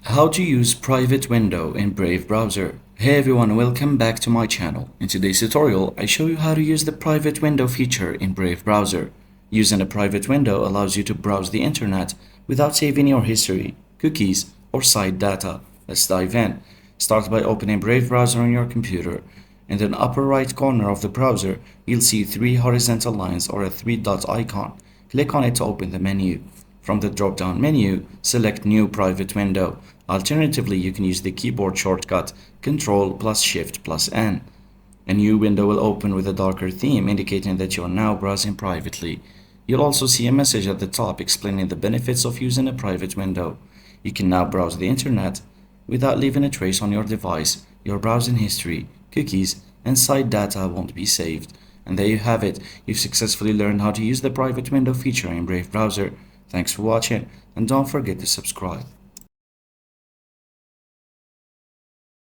How to use private window in Brave browser. Hey everyone, welcome back to my channel. In today's tutorial, I show you how to use the private window feature in Brave browser. Using a private window allows you to browse the internet without saving your history, cookies, or site data. Let's dive in. Start by opening Brave browser on your computer. In the upper right corner of the browser, you'll see three horizontal lines or a three-dot icon. Click on it to open the menu. From the drop-down menu, select New Private Window. Alternatively, you can use the keyboard shortcut Ctrl plus Shift plus N. A new window will open with a darker theme indicating that you are now browsing privately. You'll also see a message at the top explaining the benefits of using a private window. You can now browse the internet without leaving a trace on your device. Your browsing history, cookies, and site data won't be saved. And there you have it. You've successfully learned how to use the private window feature in Brave browser. Thanks for watching, and don't forget to subscribe.